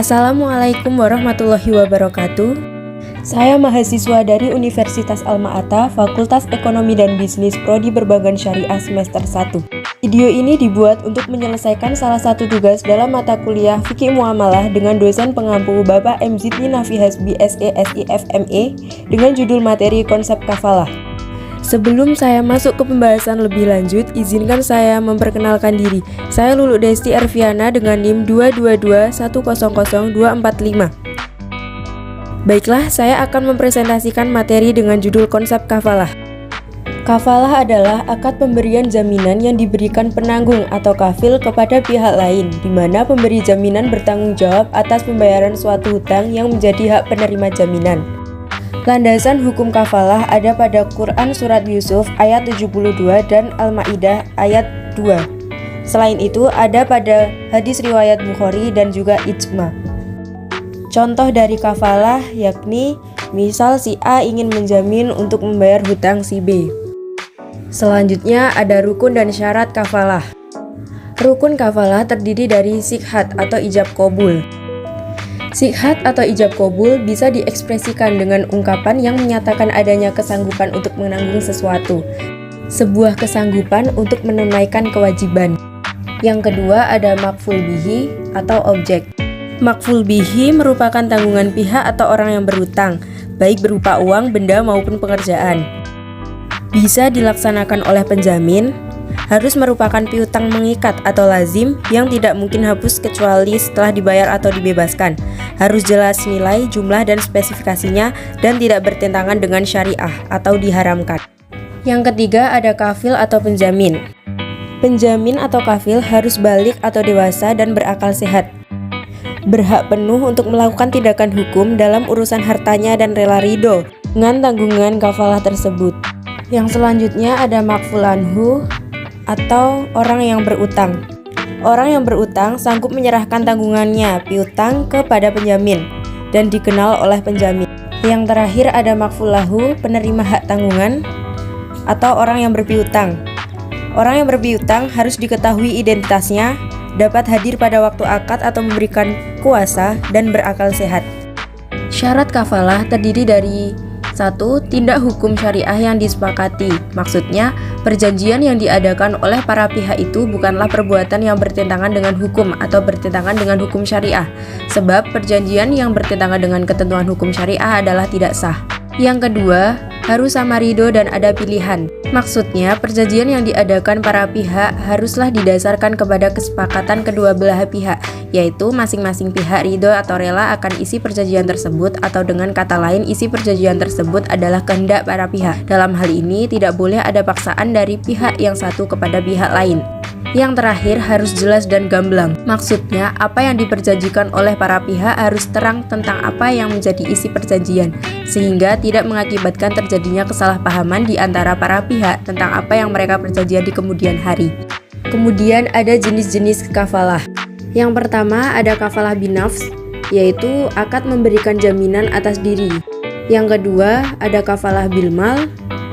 Assalamualaikum warahmatullahi wabarakatuh. Saya mahasiswa dari Universitas Alma-Ata, Fakultas Ekonomi dan Bisnis Prodi Perbankan Syariah semester 1. Video ini dibuat untuk menyelesaikan salah satu tugas dalam mata kuliah Fikih Muamalah dengan dosen pengampu Bapak M. Zidni Nafi Hasbi SE SIFME dengan judul materi konsep kafalah. Sebelum saya masuk ke pembahasan lebih lanjut, izinkan saya memperkenalkan diri. Saya Lulu Desti Arfiana dengan NIM 222100245. Baiklah, saya akan mempresentasikan materi dengan judul konsep kafalah. Kafalah adalah akad pemberian jaminan yang diberikan penanggung atau kafil kepada pihak lain, di mana pemberi jaminan bertanggung jawab atas pembayaran suatu hutang yang menjadi hak penerima jaminan. Landasan hukum kafalah ada pada Quran Surat Yusuf ayat 72 dan Al-Ma'idah ayat 2. Selain itu ada pada hadis riwayat Bukhari dan juga ijma. Contoh dari kafalah yakni misal si A ingin menjamin untuk membayar hutang si B. Selanjutnya ada rukun dan syarat kafalah. Rukun kafalah terdiri dari sikhat atau ijab qabul. Sikhat atau ijab qabul bisa diekspresikan dengan ungkapan yang menyatakan adanya kesanggupan untuk menanggung sesuatu, sebuah kesanggupan untuk menunaikan kewajiban. Yang kedua ada maqful bihi atau objek. Maqful bihi merupakan tanggungan pihak atau orang yang berhutang, baik berupa uang, benda maupun pekerjaan. Bisa dilaksanakan oleh penjamin, harus merupakan piutang mengikat atau lazim yang tidak mungkin hapus kecuali setelah dibayar atau dibebaskan. Harus jelas nilai, jumlah, dan spesifikasinya dan tidak bertentangan dengan syariah atau diharamkan. Yang ketiga ada kafil atau penjamin. Penjamin atau kafil harus balik atau dewasa dan berakal sehat. Berhak penuh untuk melakukan tindakan hukum dalam urusan hartanya dan rela ridho dengan tanggungan kafalah tersebut. Yang selanjutnya ada maqful anhu atau orang yang berutang. Orang yang berutang sanggup menyerahkan tanggungannya, piutang, kepada penjamin dan dikenal oleh penjamin. Yang terakhir ada maqful lahu, penerima hak tanggungan atau orang yang berpiutang. Orang yang berpiutang harus diketahui identitasnya, dapat hadir pada waktu akad atau memberikan kuasa dan berakal sehat. Syarat kafalah terdiri dari 1. Tindak hukum syariah yang disepakati. Maksudnya, perjanjian yang diadakan oleh para pihak itu bukanlah perbuatan yang bertentangan dengan hukum atau bertentangan dengan hukum syariah. Sebab perjanjian yang bertentangan dengan ketentuan hukum syariah adalah tidak sah. Yang kedua, harus sama ridho dan ada pilihan. Maksudnya, perjanjian yang diadakan para pihak haruslah didasarkan kepada kesepakatan kedua belah pihak, yaitu masing-masing pihak ridho atau rela akan isi perjanjian tersebut, atau dengan kata lain isi perjanjian tersebut adalah kehendak para pihak. Dalam hal ini tidak boleh ada paksaan dari pihak yang satu kepada pihak lain. Yang terakhir harus jelas dan gamblang. Maksudnya apa yang diperjanjikan oleh para pihak harus terang tentang apa yang menjadi isi perjanjian, sehingga tidak mengakibatkan terjadinya kesalahpahaman di antara para pihak tentang apa yang mereka perjanjian di kemudian hari. Kemudian ada jenis-jenis kafalah. Yang pertama ada kafalah binafs, yaitu akad memberikan jaminan atas diri. Yang kedua ada kafalah bilmal,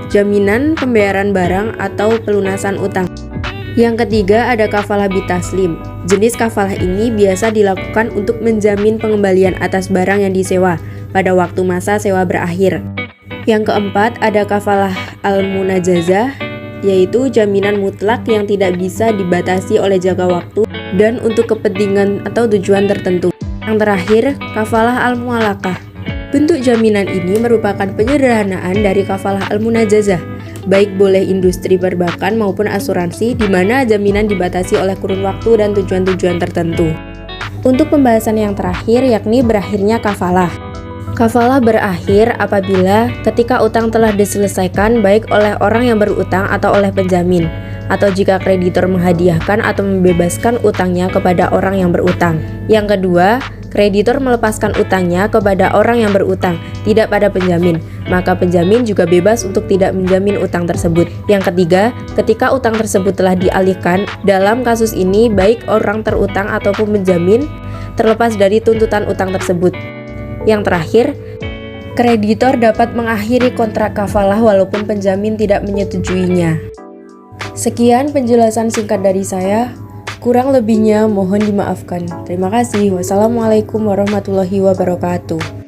jaminan pembayaran barang atau pelunasan utang. Yang ketiga ada kafalah bitaslim. Jenis kafalah ini biasa dilakukan untuk menjamin pengembalian atas barang yang disewa pada waktu masa sewa berakhir. Yang keempat ada kafalah al-munajazah, yaitu jaminan mutlak yang tidak bisa dibatasi oleh jangka waktu dan untuk kepentingan atau tujuan tertentu. Yang terakhir, kafalah al-mu'alaqah. Bentuk jaminan ini merupakan penyederhanaan dari kafalah al-munajazah, baik boleh industri perbankan maupun asuransi, di mana jaminan dibatasi oleh kurun waktu dan tujuan-tujuan tertentu. Untuk pembahasan yang terakhir yakni berakhirnya kafalah. Kafalah berakhir apabila ketika utang telah diselesaikan baik oleh orang yang berutang atau oleh penjamin, atau jika kreditor menghadiahkan atau membebaskan utangnya kepada orang yang berutang. Yang kedua, kreditor melepaskan utangnya kepada orang yang berutang, tidak pada penjamin, maka penjamin juga bebas untuk tidak menjamin utang tersebut. Yang ketiga, ketika utang tersebut telah dialihkan, dalam kasus ini baik orang terutang ataupun penjamin terlepas dari tuntutan utang tersebut. Yang terakhir, kreditor dapat mengakhiri kontrak kafalah walaupun penjamin tidak menyetujuinya. Sekian penjelasan singkat dari saya. Kurang lebihnya mohon dimaafkan. Terima kasih. Wassalamualaikum warahmatullahi wabarakatuh.